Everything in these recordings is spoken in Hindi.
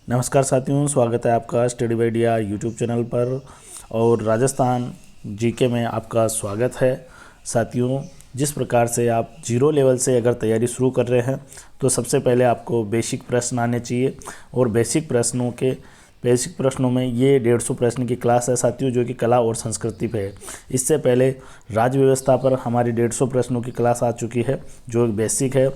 नमस्कार साथियों, स्वागत है आपका स्टडी आइडिया यूट्यूब चैनल पर। और राजस्थान जीके में आपका स्वागत है। साथियों, जिस प्रकार से आप जीरो लेवल से अगर तैयारी शुरू कर रहे हैं तो सबसे पहले आपको बेसिक प्रश्न आने चाहिए। और बेसिक प्रश्नों में ये 150 प्रश्न की क्लास है साथियों, जो कि कला और संस्कृति पे है। इससे पहले राज्य व्यवस्था पर हमारी 150 प्रश्नों की क्लास आ चुकी है, जो एक बेसिक है।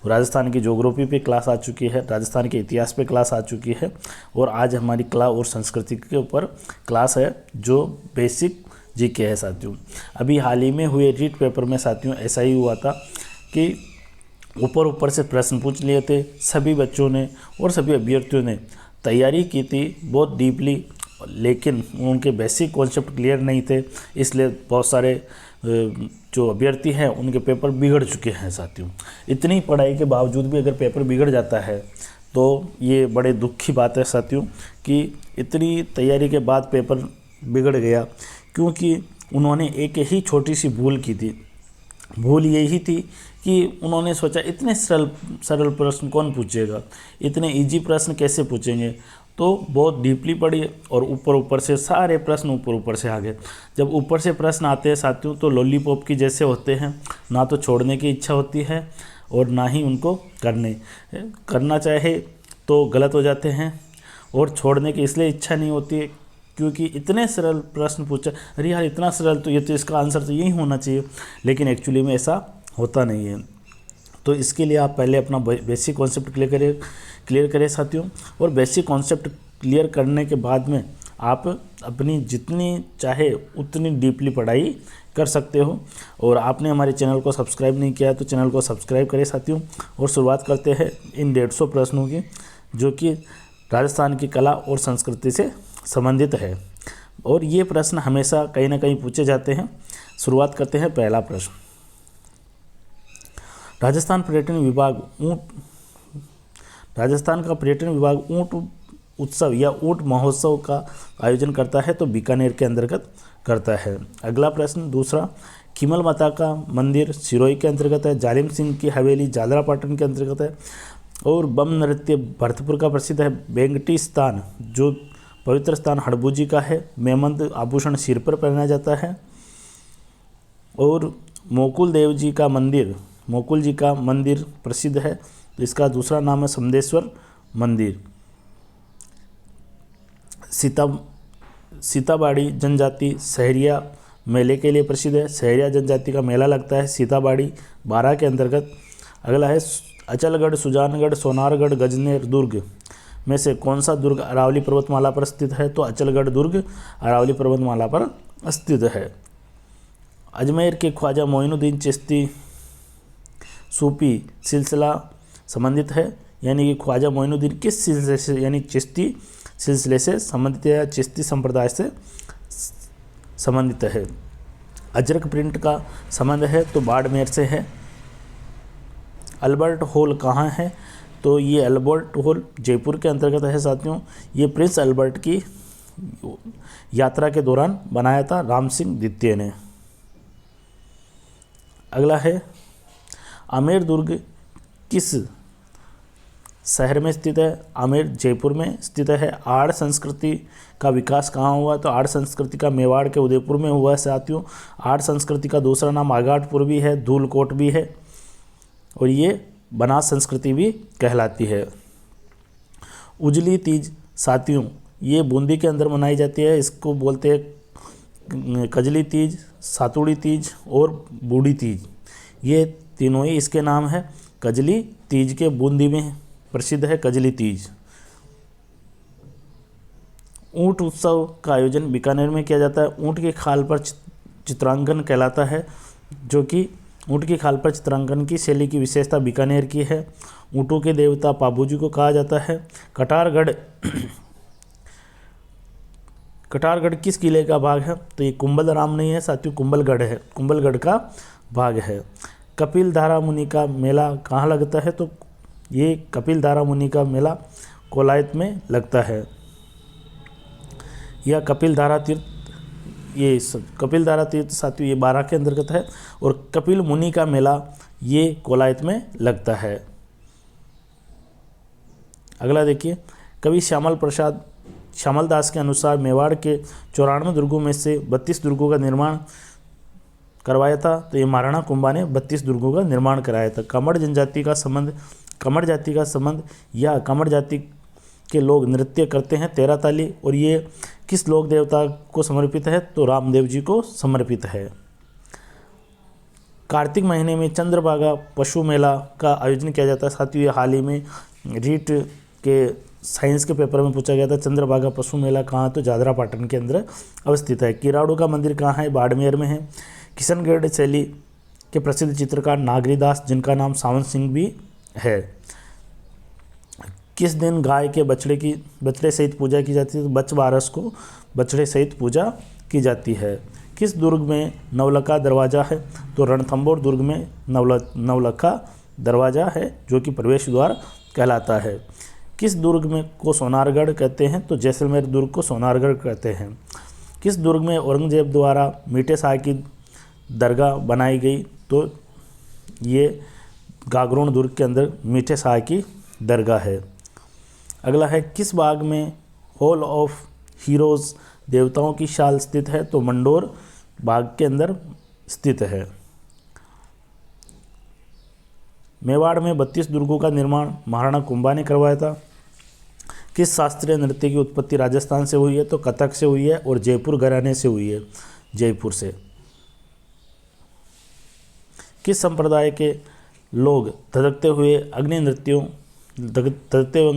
राजस्थान की ज्योग्राफी पे क्लास आ चुकी है, राजस्थान के इतिहास पे क्लास आ चुकी है। और आज हमारी कला और संस्कृति के ऊपर क्लास है, जो बेसिक जीके है साथियों। अभी हाल ही में हुए रीट पेपर में साथियों ऐसा ही हुआ था कि ऊपर से प्रश्न पूछ लिए थे सभी बच्चों ने और सभी अभ्यर्थियों ने तैयारी की थी बहुत डीपली, लेकिन उनके बेसिक कॉन्सेप्ट क्लियर नहीं थे। इसलिए बहुत सारे जो अभ्यर्थी हैं उनके पेपर बिगड़ चुके हैं साथियों। इतनी पढ़ाई के बावजूद भी अगर पेपर बिगड़ जाता है तो ये बड़े दुख की बात है साथियों, कि इतनी तैयारी के बाद पेपर बिगड़ गया क्योंकि उन्होंने एक ही छोटी सी भूल की थी। भूल यही थी कि उन्होंने सोचा इतने सरल प्रश्न कौन पूछेगा, इतने इजी प्रश्न कैसे पूछेंगे। तो बहुत डीपली पढ़ी और ऊपर से सारे प्रश्न ऊपर से आ गए। जब ऊपर से प्रश्न आते हैं साथियों तो लॉलीपॉप की जैसे होते हैं, ना तो छोड़ने की इच्छा होती है और ना ही उनको करना चाहे तो गलत हो जाते हैं, और छोड़ने की इसलिए इच्छा नहीं होती है क्योंकि इतने सरल प्रश्न पूछा, अरे यार इतना सरल, तो ये तो इसका आंसर तो यही होना चाहिए। लेकिन एक्चुअली में ऐसा होता नहीं है। तो इसके लिए आप पहले अपना बेसिक कॉन्सेप्ट क्लियर करें साथियों। और बेसिक कॉन्सेप्ट क्लियर करने के बाद में आप अपनी जितनी चाहे उतनी डीपली पढ़ाई कर सकते हो। और आपने हमारे चैनल को सब्सक्राइब नहीं किया तो चैनल को सब्सक्राइब करें साथियों। और शुरुआत करते हैं इन 150 प्रश्नों की, जो कि राजस्थान की कला और संस्कृति से संबंधित है। और ये प्रश्न हमेशा कहीं ना कहीं पूछे जाते हैं। शुरुआत करते हैं पहला प्रश्न। राजस्थान का पर्यटन विभाग ऊँट उत्सव या ऊँट महोत्सव का आयोजन करता है तो बीकानेर के अंतर्गत करता है। अगला प्रश्न दूसरा, खीमल माता का मंदिर सिरोही के अंतर्गत है, जालिम सिंह की हवेली जालरापाटन के अंतर्गत है, और बम नृत्य भरतपुर का प्रसिद्ध है। बेंगटी स्थान जो पवित्र स्थान हड़बूजी का है, मेमंद आभूषण सिर पर पहना जाता है। और मोकुल जी का मंदिर प्रसिद्ध है, तो इसका दूसरा नाम है समदेश्वर मंदिर। सीताबाड़ी जनजाति सहरिया मेले के लिए प्रसिद्ध है, सहरिया जनजाति का मेला लगता है सीताबाड़ी बारा के अंतर्गत। अगला है अचलगढ़, सुजानगढ़, सोनारगढ़, गजनेर दुर्ग में से कौन सा दुर्ग अरावली पर्वतमाला पर स्थित है तो अचलगढ़ दुर्ग अरावली पर्वतमाला पर स्थित है। अजमेर के ख्वाजा मोइनुद्दीन चिश्ती सूफी सिलसिला संबंधित है, यानी कि ख्वाजा मोइनुद्दीन किस सिलसिले से, यानी चिश्ती सिलसिले से संबंधित है या चिश्ती संप्रदाय से संबंधित है। अजरक प्रिंट का संबंध है तो बाड़मेर से है। अल्बर्ट हॉल कहाँ है तो ये अल्बर्ट हॉल जयपुर के अंतर्गत है साथियों। ये प्रिंस अल्बर्ट की यात्रा के दौरान बनाया था राम सिंह द्वितीय ने। अगला है आमेर दुर्ग किस शहर में स्थित है। आमेर जयपुर में स्थित है। आड़ संस्कृति का विकास कहाँ हुआ तो आड़ संस्कृति का मेवाड़ के उदयपुर में हुआ है साथियों। आड़ संस्कृति का दूसरा नाम आगाटपुर भी है, धूलकोट भी है, और ये बनास संस्कृति भी कहलाती है। उजली तीज साथियों ये बूंदी के अंदर मनाई जाती है, इसको बोलते हैं कजली तीज, सातुड़ी तीज और बूढ़ी तीज। ये तीनों ही इसके नाम है। कजली तीज के बूंदी में प्रसिद्ध है कजली तीज। ऊंट उत्सव का आयोजन बीकानेर में किया जाता है। ऊंट की खाल पर चित्रांकन कहलाता है, जो कि ऊंट की खाल पर चित्रांकन की शैली की विशेषता बीकानेर की है। ऊँटों के देवता पाबूजी को कहा जाता है। कटारगढ़ किस किले का भाग है तो ये कुंभलराम नहीं है साथियों, कुंभलगढ़ है, कुंभलगढ़ का भाग है। कपिल धारा मुनि का मेला कहाँ लगता है तो ये कपिल धारा मुनि का मेला कोलायत में लगता है। यह कपिल धारा तीर्थ साथियों ये बारा के अंतर्गत है। और कपिल मुनि का मेला ये कोलायत में लगता है। अगला देखिए, कवि श्यामल दास के अनुसार मेवाड़ के 94 दुर्गों में से 32 दुर्गों का निर्माण करवाया था। तो ये महाराणा कुंभा ने 32 दुर्गों का निर्माण कराया था। कमर जाति का संबंध या कमर जाति के लोग नृत्य करते हैं 13 ताली, और ये किस लोक देवता को समर्पित है? तो रामदेव जी को समर्पित है। कार्तिक महीने में चंद्रभागा पशु मेला का आयोजन किया जाता है। साथियों, ये हाल ही में रीट के साइंस के पेपर में पूछा गया था। चंद्रभागा पशु मेला कहाँ है? तो जादरा पाटन के अंदर अवस्थित है। किराड़ू का मंदिर कहाँ है? बाड़मेर में है। किशनगढ़ शैली के प्रसिद्ध चित्रकार नागरीदास, जिनका नाम सावन सिंह भी है। किस दिन गाय के बछड़े सहित पूजा की जाती है? तो बच्छ बारस को बछड़े सहित पूजा की जाती है। किस दुर्ग में नवलखा दरवाज़ा है? तो रणथंभौर दुर्ग में नवलखा दरवाज़ा है, जो कि प्रवेश द्वार कहलाता है। किस दुर्ग में को सोनारगढ़ कहते हैं? तो जैसलमेर दुर्ग को सोनारगढ़ कहते हैं। किस दुर्ग में औरंगजेब द्वारा मीठे शाह की दरगाह बनाई गई? तो ये गागरोन दुर्ग के अंदर मीठे शाह की दरगाह है। अगला है, किस बाग में हॉल ऑफ हीरोज़ देवताओं की शाल स्थित है? तो मंडोर बाग के अंदर स्थित है। मेवाड़ में 32 दुर्गों का निर्माण महाराणा कुंभा ने करवाया था। किस शास्त्रीय नृत्य की उत्पत्ति राजस्थान से हुई है? तो कथक से हुई है और जयपुर घराने से हुई है, जयपुर से। किस संप्रदाय के लोग धधकते हुए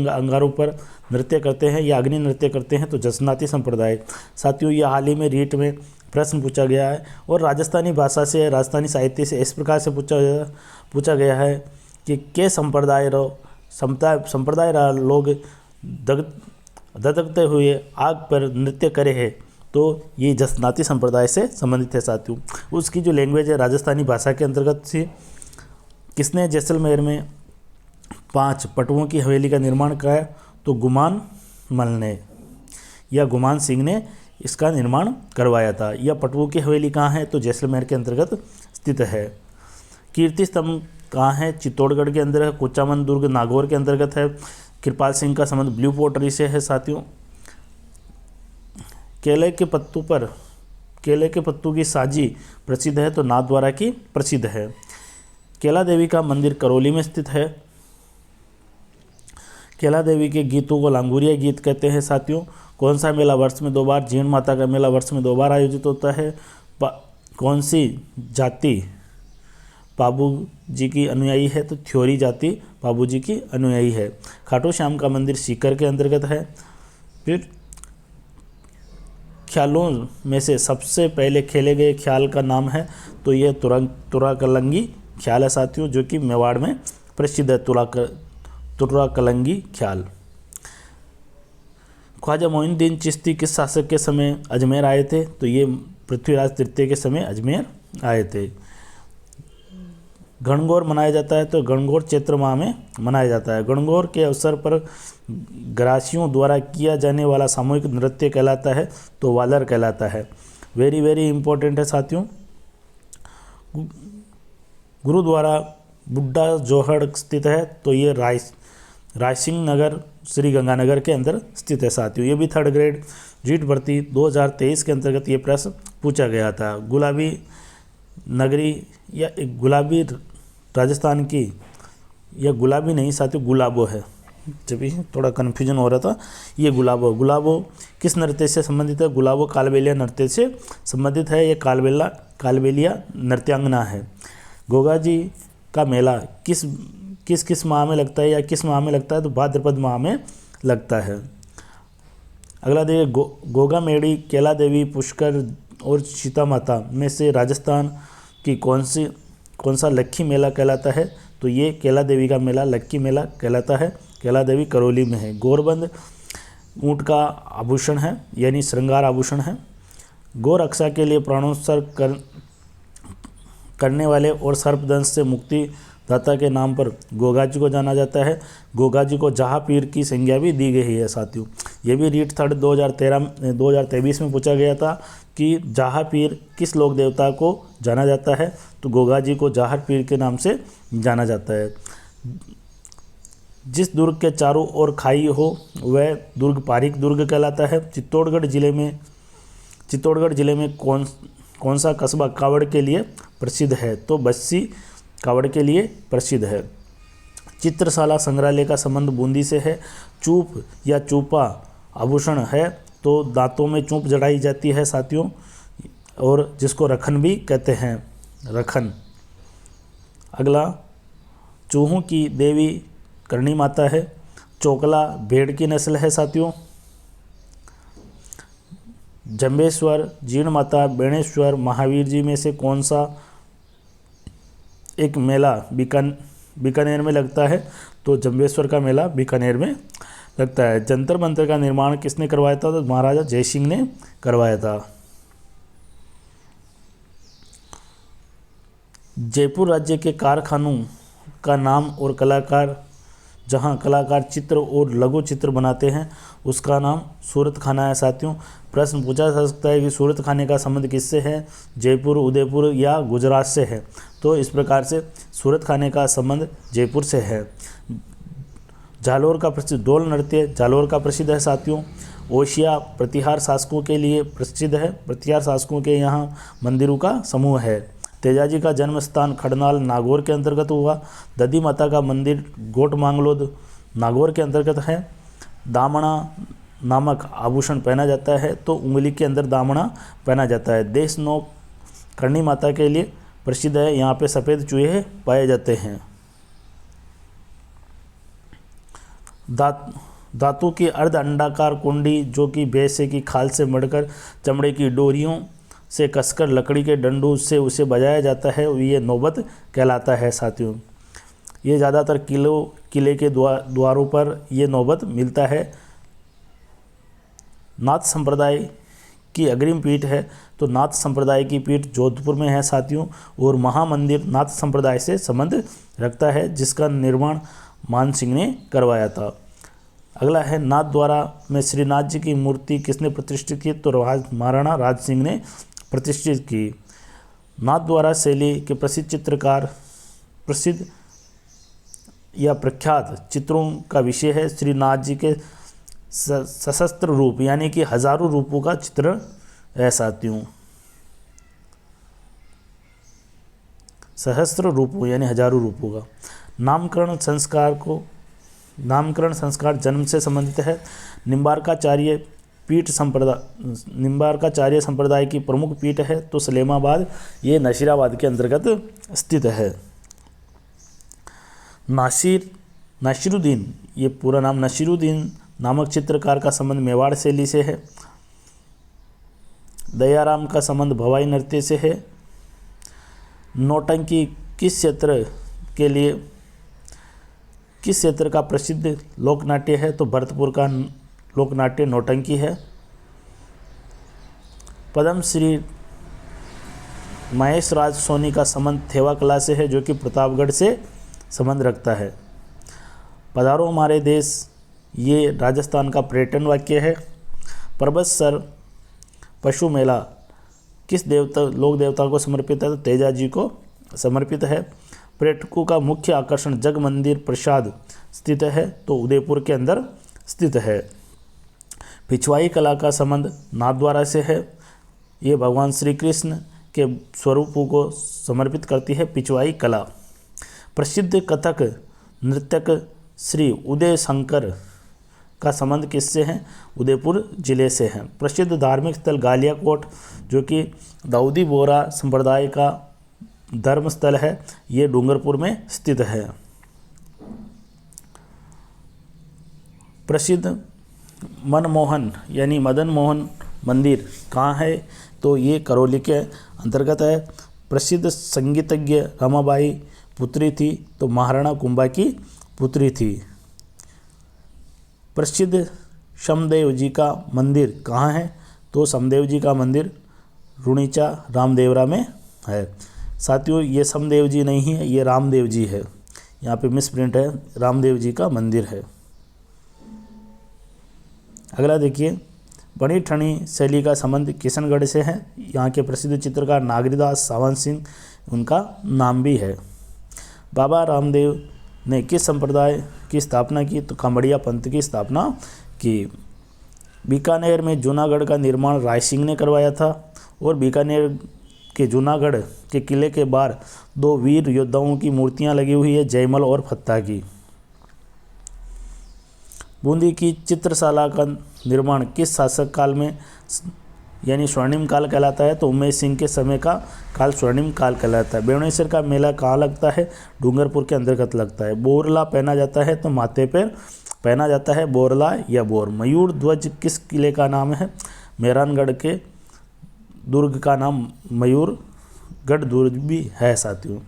अंगारों पर नृत्य करते हैं या अग्नि नृत्य करते हैं? तो जसनाती संप्रदाय। साथियों, ये हाल ही में रीट में प्रश्न पूछा गया है और राजस्थानी भाषा से, राजस्थानी साहित्य से इस प्रकार से पूछा गया है कि के संप्रदाय लोग धधकते हुए आग पर नृत्य करे हैं? तो ये जसनाती संप्रदाय से संबंधित है। साथियों, उसकी जो लैंग्वेज है राजस्थानी भाषा के अंतर्गत थी। किसने जैसलमेर में 5 पटुओं की हवेली का निर्माण कराया? तो गुमान मल ने या गुमान सिंह ने इसका निर्माण करवाया था। यह पटुओं की हवेली कहाँ है? तो जैसलमेर के अंतर्गत स्थित है। कीर्ति स्तंभ कहाँ है? चित्तौड़गढ़ के अंदर है। कुचामन दुर्ग नागौर के अंतर्गत है। कृपाल सिंह का संबंध ब्लू पोटरी से है। साथियों, केले के पत्तों की साजी प्रसिद्ध है, तो नाथद्वारा की प्रसिद्ध है। केला देवी का मंदिर करौली में स्थित है। केला देवी के गीतों को लांगुरिया गीत कहते हैं। साथियों, कौन सा मेला वर्ष में 2 बार? जीण माता का मेला वर्ष में 2 बार आयोजित होता है। कौन सी जाति बाबू जी की अनुयायी है? तो थ्योरी जाति बाबू जी की अनुयायी है। खाटू श्याम का मंदिर सीकर के अंतर्गत है। फिर ख्यालों में से सबसे पहले खेले गए ख्याल का नाम है, तो यह तुराकलंगी ख्याल है। साथियों, जो कि मेवाड़ में प्रसिद्ध है, तुराकलंगी ख्याल। ख्वाजा मोइनुद्दीन चिश्ती किस शासक के समय अजमेर आए थे? तो ये पृथ्वीराज तृतीय के समय अजमेर आए थे। गणगौर मनाया जाता है, तो गणगौर चैत्र माह में मनाया जाता है। गणगौर के अवसर पर ग्रासियों द्वारा किया जाने वाला सामूहिक नृत्य कहलाता है, तो वालर कहलाता है। वेरी वेरी इंपॉर्टेंट है साथियों। गुरुद्वारा बुड्ढा जोहड़ स्थित है, तो ये रायसिंह नगर श्री गंगानगर के अंदर स्थित है। साथियों, ये भी 3rd ग्रेड रीट भर्ती 2023 के अंतर्गत ये प्रश्न पूछा गया था। गुलाबी नगरी या गुलाबी राजस्थान की, या गुलाबी नहीं साथियों, गुलाबो है, जब भी थोड़ा कन्फ्यूजन हो रहा था। ये गुलाबो किस नृत्य से संबंधित है? गुलाबो कालबेलिया नृत्य से संबंधित है। ये कालबेलिया नृत्यांगना है। गोगा जी का मेला किस माह में लगता है या किस माह में लगता है? तो भाद्रपद माह में लगता है। अगला देखिए, गोगा मेड़ी, केला देवी, पुष्कर और सीता माता में से राजस्थान की कौन सा लक्खी मेला कहलाता है? तो ये केला देवी का मेला लक्की मेला कहलाता है। केला देवी करौली में है। गौरबंद ऊँट का आभूषण है, यानी श्रृंगार आभूषण है। गौ रक्षा के लिए प्राणोत्सर्ग करने वाले और सर्पदंश से मुक्ति दाता के नाम पर गोगा जी को जाना जाता है। गोगा जी को जहाँ पीर की संज्ञा भी दी गई है। साथियों, ये भी रीट 3rd 2023 में पूछा गया था कि जहाँ पीर किस लोक देवता को जाना जाता है? तो गोगा जी को जाहर पीर के नाम से जाना जाता है। जिस दुर्ग के चारों ओर खाई हो वह दुर्ग पारीक दुर्ग कहलाता है। चित्तौड़गढ़ जिले में कौन सा कस्बा कावड़ के लिए प्रसिद्ध है? तो बस्सी कावड़ के लिए प्रसिद्ध है। चित्रशाला संग्रहालय का संबंध बूंदी से है। चूप या चूपा आभूषण है, तो दांतों में चूप जड़ाई जाती है साथियों, और जिसको रखन भी कहते हैं, रखन। अगला, चूहों की देवी करणी माता है। चोकला भेड़ की नस्ल है साथियों। जंबेश्वर, जीण माता, बेणेश्वर, महावीर जी में से कौन सा एक मेला बीकानेर में लगता है? तो जंबेश्वर का मेला बीकानेर में लगता है। जंतर मंतर का निर्माण किसने करवाया था? तो महाराजा जयसिंह ने करवाया था। जयपुर राज्य के कारखानों का नाम और कलाकार, जहां कलाकार चित्र और लघु चित्र बनाते हैं, उसका नाम सूरत खाना है साथियों। प्रश्न पूछा जा सकता है कि सूरत खाने का संबंध किससे है? जयपुर, उदयपुर या गुजरात से है? तो इस प्रकार से सूरत खाने का संबंध जयपुर से है। जालोर का प्रसिद्ध डोल नृत्य जालोर का प्रसिद्ध है साथियों। ओशिया प्रतिहार शासकों के लिए प्रसिद्ध है। प्रतिहार शासकों के यहाँ मंदिरों का समूह है। तेजाजी का जन्म स्थान खड़नाल नागौर के अंतर्गत हुआ। दधी माता का मंदिर गोट मांगलोद नागौर के अंतर्गत है। दामना नामक आभूषण पहना जाता है, तो उंगली के अंदर दामना पहना जाता है। देश नोक करणी माता के लिए प्रसिद्ध है। यहाँ पे सफ़ेद चूहे पाए जाते हैं। धातु की अर्ध अंडाकार कुंडी, जो कि भैंसे की खाल से मढ़कर चमड़े की डोरियों से कसकर लकड़ी के डंडों से उसे बजाया जाता है, ये नौबत कहलाता है साथियों। ये ज़्यादातर किले के द्वारों पर ये नौबत मिलता है। नाथ संप्रदाय की अग्रिम पीठ है, तो नाथ संप्रदाय की पीठ जोधपुर में है साथियों, और महामंदिर नाथ संप्रदाय से संबंध रखता है, जिसका निर्माण मान सिंह ने करवाया था। अगला है, नाथ द्वारा में श्रीनाथ जी की मूर्ति किसने प्रतिष्ठित की? तो महाराणा राज सिंह ने प्रतिष्ठित की। नाथ द्वारा शैली के प्रसिद्ध चित्रकार, प्रसिद्ध या प्रख्यात चित्रों का विषय है श्रीनाथ जी के सशस्त्र रूप, यानी कि हजारों रूपों का चित्र है साथियों। सहस्त्र रूपों यानी हजारों रूपों का। नामकरण संस्कार जन्म से संबंधित है। निम्बार्काचार्य संप्रदाय की प्रमुख पीठ है, तो सलेमाबाद ये नशीराबाद के अंतर्गत स्थित है। नासिरुद्दीन, ये पूरा नाम नसीरुद्दीन नामक चित्रकार का संबंध मेवाड़ शैली से है। दयाराम का संबंध भवाई नृत्य से है। नौटंकी किस क्षेत्र का प्रसिद्ध लोकनाट्य है? तो भरतपुर का लोकनाट्य नौटंकी है। पद्म श्री महेश राज सोनी का संबंध थेवा कला से है, जो कि प्रतापगढ़ से संबंध रखता है। पधारो हमारे देश, ये राजस्थान का पर्यटन वाक्य है। पर्वतसर पशु मेला किस लोक देवता को समर्पित है? तो तेजाजी को समर्पित है। पर्यटकों का मुख्य आकर्षण जग मंदिर प्रसाद स्थित है, तो उदयपुर के अंदर स्थित है। पिछवाई कला का संबंध नाथद्वारा से है। ये भगवान श्री कृष्ण के स्वरूपों को समर्पित करती है पिछवाई कला। प्रसिद्ध कथक नृत्यक श्री उदय शंकर का संबंध किससे है? उदयपुर जिले से है। प्रसिद्ध धार्मिक स्थल गालियाकोट, जो कि दाऊदी बोहरा संप्रदाय का धर्म स्थल है, ये डूंगरपुर में स्थित है। प्रसिद्ध मनमोहन यानी मदन मोहन मंदिर कहाँ है? तो ये करौली के अंतर्गत है। प्रसिद्ध संगीतज्ञ रमाबाई पुत्री थी, तो महाराणा कुंभा की पुत्री थी। प्रसिद्ध समदेव जी का मंदिर कहाँ है? तो समदेव जी का मंदिर रुणीचा रामदेवरा में है। साथियों, ये समदेव जी नहीं है, ये रामदेव जी है, यहाँ पे मिस प्रिंट है, रामदेव जी का मंदिर है। अगला देखिए, बड़ी ठणी शैली का संबंध किशनगढ़ से है। यहाँ के प्रसिद्ध चित्रकार नागरीदास सावंत सिंह, उनका नाम भी है। बाबा रामदेव ने किस संप्रदाय की स्थापना की? तो खमड़िया पंथ की स्थापना की। बीकानेर में जूनागढ़ का निर्माण राय सिंह ने करवाया था। और बीकानेर के जूनागढ़ के किले के बाहर 2 वीर योद्धाओं की मूर्तियां लगी हुई है, जयमल और फत्ता की। बूंदी की चित्रशाला का निर्माण किस शासक काल में यानी स्वर्णिम काल कहलाता है? तो उमेश सिंह के समय का काल स्वर्णिम काल कहलाता है। बेवणेश्वर का मेला कहाँ लगता है? डूंगरपुर के अंतर्गत लगता है। बोरला पहना जाता है तो माथे पर पहना जाता है बोरला या बोर। मयूर ध्वज किस किले का नाम है? मेहरानगढ़ के दुर्ग का नाम मयूरगढ़ दुर्ग भी है साथियों।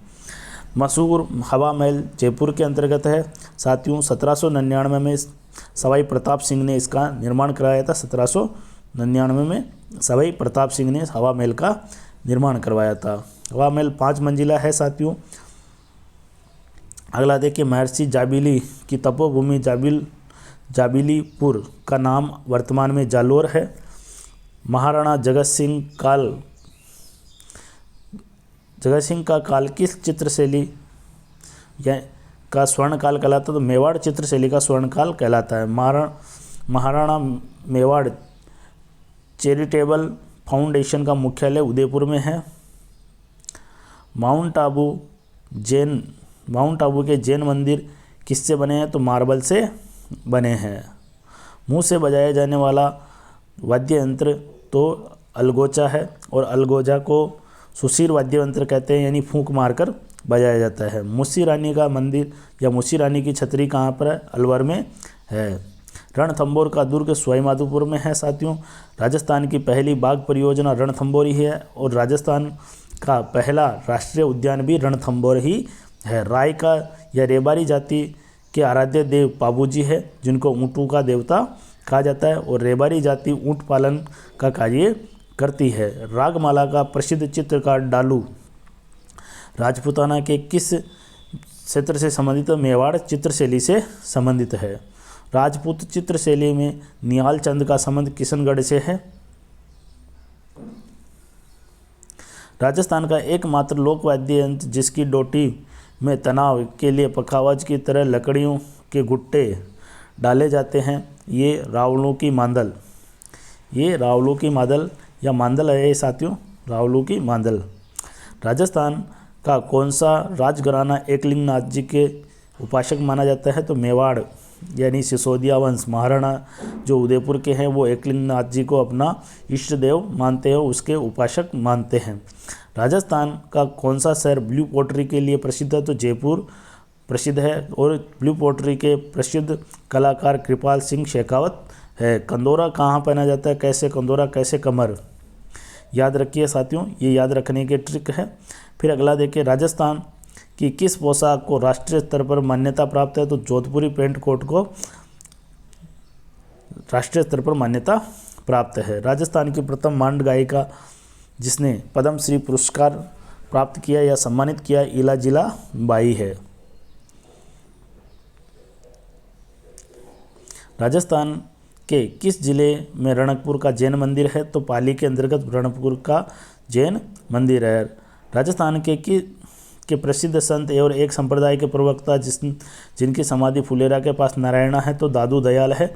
मशहूर हवा महल जयपुर के अंतर्गत है साथियों। 1799 में सवाई प्रताप सिंह ने इसका निर्माण कराया था। 1799 में सवाई प्रताप सिंह ने हवा महल का निर्माण करवाया था। हवा महल 5 मंजिला है साथियों। अगला देखिए, महर्षि जाबिली की तपोभूमि जाबिलीपुर का नाम वर्तमान में जालोर है। महाराणा जगत सिंह का काल किस चित्रशैली का स्वर्णकाल कहलाता है? तो मेवाड़ चित्रशैली का स्वर्णकाल कहलाता है। महाराणा मेवाड़ चैरिटेबल फाउंडेशन का मुख्यालय उदयपुर में है। माउंट आबू के जैन मंदिर किससे बने हैं? तो मार्बल से बने हैं। मुंह से बजाया जाने वाला वाद्य यंत्र तो अलगोचा है, और अलगोजा को सुशीर वाद्य यंत्र कहते हैं, यानी फूंक मारकर बजाया जाता है। मुसी रानी का मंदिर या मुसी रानी की छतरी कहाँ पर है? अलवर में है। रणथंभौर का दुर्ग सवाईमाधोपुर में है साथियों। राजस्थान की पहली बाघ परियोजना रणथंभौर ही है, और राजस्थान का पहला राष्ट्रीय उद्यान भी रणथंभौर ही है। राय का या रेबारी जाति के आराध्य देव पाबूजी है, जिनको ऊँटों का देवता कहा जाता है, और रेबारी जाति ऊँट पालन का कार्य करती है। रागमाला का प्रसिद्ध चित्रकार डालू राजपूताना के किस क्षेत्र से संबंधित? मेवाड़ चित्रशैली से संबंधित है। राजपूत चित्रशैली में निहाल चंद का संबंध किशनगढ़ से है। राजस्थान का एकमात्र लोकवाद्य यंत्र जिसकी डोटी में तनाव के लिए पखावज की तरह लकड़ियों के गुट्टे डाले जाते हैं, ये रावलों की मांदल या मांदल है साथियों, रावलों की मांदल। राजस्थान का कौन सा राजघराना एकलिंगनाथ जी के उपासक माना जाता है? तो मेवाड़ यानी सिसोदिया वंश महाराणा जो उदयपुर के हैं वो एकलिंगनाथ जी को अपना इष्ट देव मानते हैं, उसके उपासक मानते हैं। राजस्थान का कौन सा शहर ब्लू पोट्री के लिए प्रसिद्ध है? तो जयपुर प्रसिद्ध है, और ब्लू पोट्री के प्रसिद्ध कलाकार कृपाल सिंह शेखावत है। कंदोरा कहाँ पहना जाता है? कैसे कंदोरा, कैसे कमर? याद रखिए साथियों, ये याद रखने के ट्रिक है। फिर अगला देखिए, राजस्थान की किस पोशाक को राष्ट्रीय स्तर पर मान्यता प्राप्त है? तो जोधपुरी पेंट कोट को राष्ट्रीय स्तर पर मान्यता प्राप्त है। राजस्थान की प्रथम मांड गायिका जिसने पद्मश्री पुरस्कार प्राप्त किया या सम्मानित किया, इला जिला बाई है। राजस्थान के किस जिले में रणकपुर का जैन मंदिर है? तो पाली के अंतर्गत रणकपुर का जैन मंदिर है। राजस्थान के प्रसिद्ध संत और एक संप्रदाय के प्रवक्ता जिनकी समाधि फुलेरा के पास नारायणा है, तो दादू दयाल है।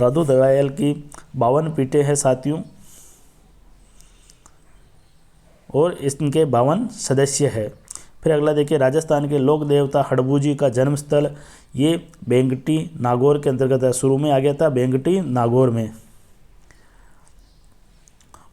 दादू दयाल की 52 पीठें हैं साथियों, और इनके 52 सदस्य है। फिर अगला देखिए, राजस्थान के लोक देवता हड़बू जी का जन्मस्थल ये बेंगटी नागौर के अंतर्गत है। शुरू में आ गया था बेंगटी नागौर में।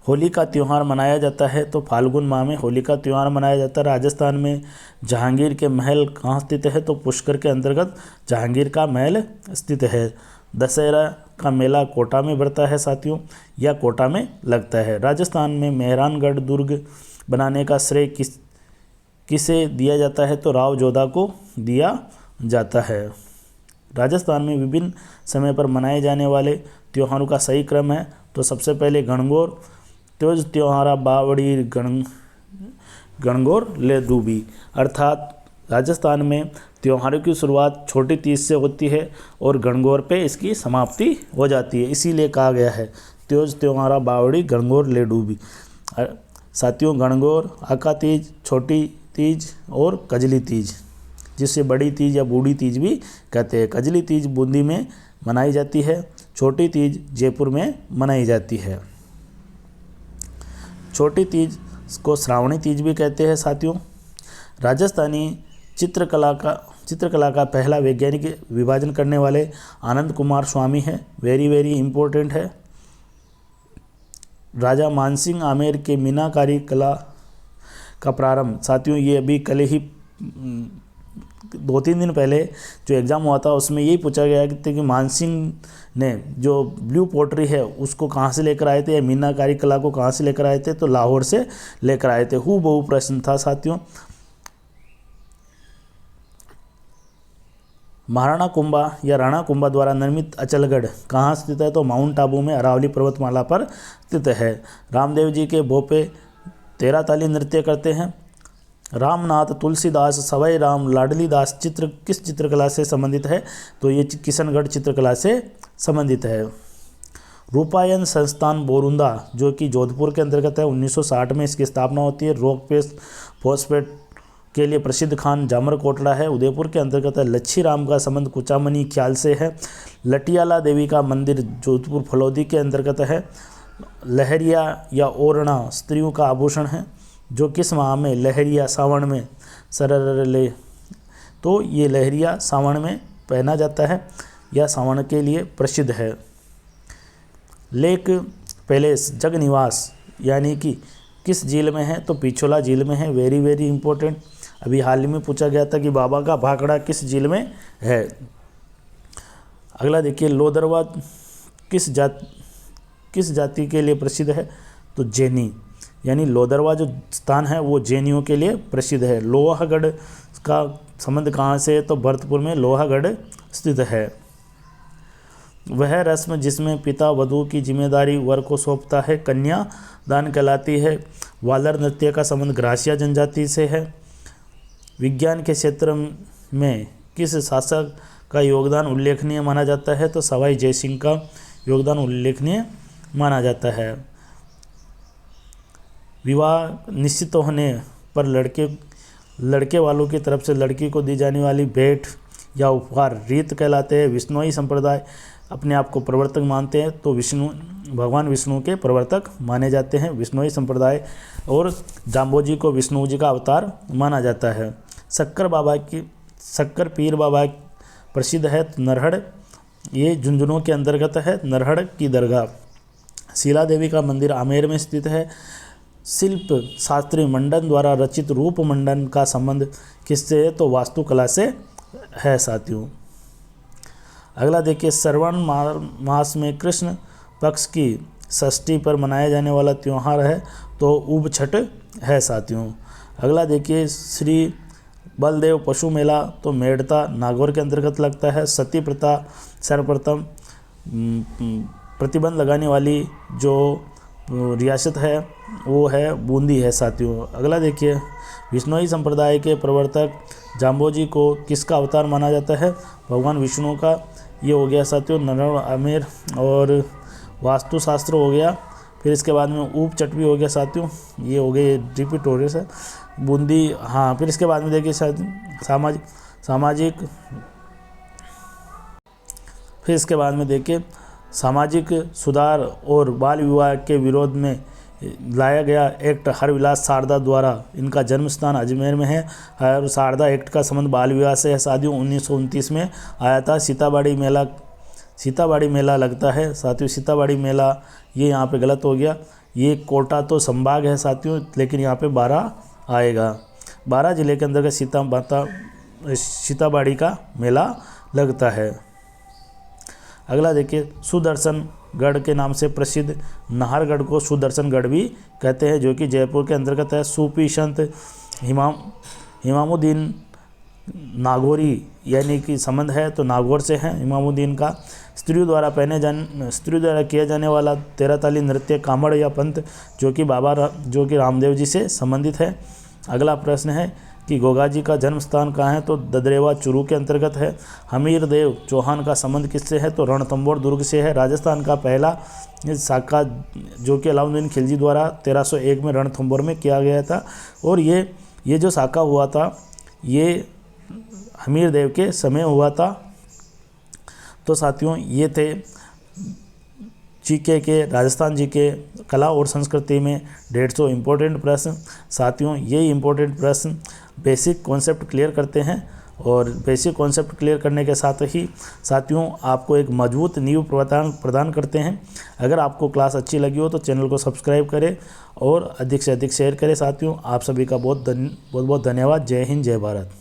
होली का त्यौहार मनाया जाता है, तो फाल्गुन माह में होली का त्यौहार मनाया जाता है। राजस्थान में जहांगीर के महल कहाँ स्थित है? तो पुष्कर के अंतर्गत जहांगीर का महल स्थित है। दशहरा का मेला कोटा में बढ़ता है साथियों, या कोटा में लगता है। राजस्थान में मेहरानगढ़ दुर्ग बनाने का श्रेय किसे दिया जाता है? तो राव जोधा को दिया जाता है। राजस्थान में विभिन्न समय पर मनाए जाने वाले त्योहारों का सही क्रम है, तो सबसे पहले गणगौर त्योज त्योहारा बावड़ी गणगौर ले दूबी, अर्थात राजस्थान में त्योहारों की शुरुआत छोटी तीज से होती है और गणगौर पे इसकी समाप्ति हो जाती है, इसीलिए कहा गया है त्योज त्योहारा बावड़ी गणगौर ले डूबी। साथियों, गणगौर, आका तीज, छोटी तीज और कजली तीज जिसे बड़ी तीज या बूढ़ी तीज भी कहते हैं। कजली तीज बूंदी में मनाई जाती है। छोटी तीज जयपुर में मनाई जाती है। छोटी तीज को श्रावणी तीज भी कहते हैं साथियों। राजस्थानी चित्रकला का पहला वैज्ञानिक विभाजन करने वाले आनंद कुमार स्वामी है। वेरी इम्पोर्टेंट है। राजा मानसिंह आमेर के मीनाकारी कला का प्रारंभ साथियों, ये अभी कल ही 2-3 दिन पहले जो एग्ज़ाम हुआ था उसमें यही पूछा गया कि मानसिंह ने जो ब्लू पोट्री है उसको कहाँ से लेकर आए थे या मीनाकारी कला को कहाँ से लेकर आए थे, तो लाहौर से लेकर आए थे। हूबहू प्रश्न था साथियों। महाराणा कुंभा या राणा कुंभा द्वारा निर्मित अचलगढ़ कहाँ स्थित है, तो माउंट आबू में अरावली पर्वतमाला पर स्थित है। रामदेव जी के भोपे 13 ताली नृत्य करते हैं। रामनाथ, तुलसीदास, सवाई राम, लाडली दास चित्र किस चित्रकला से संबंधित है, तो ये किशनगढ़ चित्रकला से संबंधित है। रूपायन संस्थान बोरुंदा जो कि जोधपुर के अंतर्गत है, 1960 में इसकी स्थापना होती है। रॉक पेस्ट फॉस्फेट के लिए प्रसिद्ध खान जामर कोटड़ा है, उदयपुर के अंतर्गत है। लच्छी राम का संबंध कुचामनी ख्याल से है। लटियाला देवी का मंदिर जोधपुर फलौदी के अंतर्गत है। लहरिया या ओरना स्त्रियों का आभूषण है जो किस माह में, लहरिया सावन में, सररले, तो ये लहरिया सावन में पहना जाता है या सावन के लिए प्रसिद्ध है। लेक पैलेस जग निवास यानी कि किस झील में है, तो पिछोला झील में है। वेरी इंपॉर्टेंट, अभी हाल ही में पूछा गया था कि बाबा का भाखड़ा किस झील में है। अगला देखिए, लोदरवा किस जाति के लिए प्रसिद्ध है, तो जैनी, यानी लोदरवा जो स्थान है वो जैनियों के लिए प्रसिद्ध है। लोहागढ़ का संबंध कहाँ से है, तो भरतपुर में लोहागढ़ स्थित है। वह रस्म जिसमें पिता वधू की जिम्मेदारी वर को सौंपता है कन्यादान कहलाती है। वालर नृत्य का संबंध ग्रासिया जनजाति से है। विज्ञान के क्षेत्र में किस शासक का योगदान उल्लेखनीय माना जाता है, तो सवाई जयसिंह का योगदान उल्लेखनीय माना जाता है। विवाह निश्चित होने पर लड़के वालों की तरफ से लड़की को दी जाने वाली भेंट या उपहार रीत कहलाते हैं। विष्णुई संप्रदाय अपने आप को प्रवर्तक मानते हैं, तो भगवान विष्णु के प्रवर्तक माने जाते हैं विष्णुई संप्रदाय। और जाम्बोजी को विष्णु जी का अवतार माना जाता है। शक्कर पीर बाबा प्रसिद्ध है नरहड़, ये झुंझुनू के अंतर्गत है। नरहड़ की दरगाह। शीला देवी का मंदिर आमेर में स्थित है। शिल्प शास्त्री मंडन द्वारा रचित रूप मंडन का संबंध किससे है, तो वास्तुकला से है साथियों। अगला देखिए, श्रवण मास में कृष्ण पक्ष की षष्ठी पर मनाया जाने वाला त्यौहार है, तो ऊब छठ है साथियों। अगला देखिए, श्री बलदेव पशु मेला, तो मेड़ता नागौर के अंतर्गत लगता है। सती प्रथा सर्वप्रथम प्रतिबंध लगाने वाली जो रियासत है वो है बूंदी है साथियों। अगला देखिए, विष्णुई संप्रदाय के प्रवर्तक जाम्बोजी को किसका अवतार माना जाता है, भगवान विष्णु का। ये हो गया साथियों नरहड़ आमेर और वास्तुशास्त्र हो गया। फिर इसके बाद में ऊप चट भी हो गया साथियों, ये हो गए रिपीट हो रहे सर बूंदी। हाँ, फिर इसके बाद में देखिए फिर इसके बाद में देखिए सामाजिक सुधार और बाल विवाह के विरोध में लाया गया एक्ट हरविलास शारदा द्वारा। इनका जन्म स्थान अजमेर में है और शारदा एक्ट का संबंध बाल विवाह से है साथियों। 1929 में आया था। सीताबाड़ी मेला लगता है साथियों। सीताबाड़ी मेला ये यहाँ पे गलत हो गया, ये कोटा तो संभाग है साथियों, लेकिन यहाँ पे 12 आएगा। 12 जिले के अंतर्गत सीताबाड़ी का मेला लगता है। अगला देखिए, सुदर्शनगढ़ के नाम से प्रसिद्ध नाहरगढ़ को सुदर्शनगढ़ भी कहते हैं, जो कि जयपुर के अंतर्गत है। सूफी संत इमामुद्दीन नागौरी यानी कि संबंध है, तो नागौर से है इमामुद्दीन का। स्त्रियों द्वारा किया जाने वाला 13 ताली नृत्य कामड़ या पंथ जो कि रामदेव जी से संबंधित है। अगला प्रश्न है कि गोगा जी का जन्म स्थान कहाँ है, तो ददरेवा चूरू के अंतर्गत है। हमीर देव चौहान का संबंध किससे है, तो रणथंभौर दुर्ग से है। राजस्थान का पहला साका जो कि अलाउद्दीन खिलजी द्वारा 1301 में रणथंभौर में किया गया था। और ये जो साका हुआ था ये हमीर देव के समय हुआ था। तो साथियों ये थे जीके के, राजस्थान जीके कला और संस्कृति में 150 इम्पोर्टेंट प्रश्न। साथियों ये इम्पोर्टेंट प्रश्न बेसिक कॉन्सेप्ट क्लियर करते हैं और बेसिक कॉन्सेप्ट क्लियर करने के साथ ही साथियों आपको एक मजबूत नींव प्रदान करते हैं। अगर आपको क्लास अच्छी लगी हो तो चैनल को सब्सक्राइब करें और अधिक से अधिक शेयर करें। साथियों आप सभी का बहुत बहुत धन्यवाद। जय हिंद, जय भारत।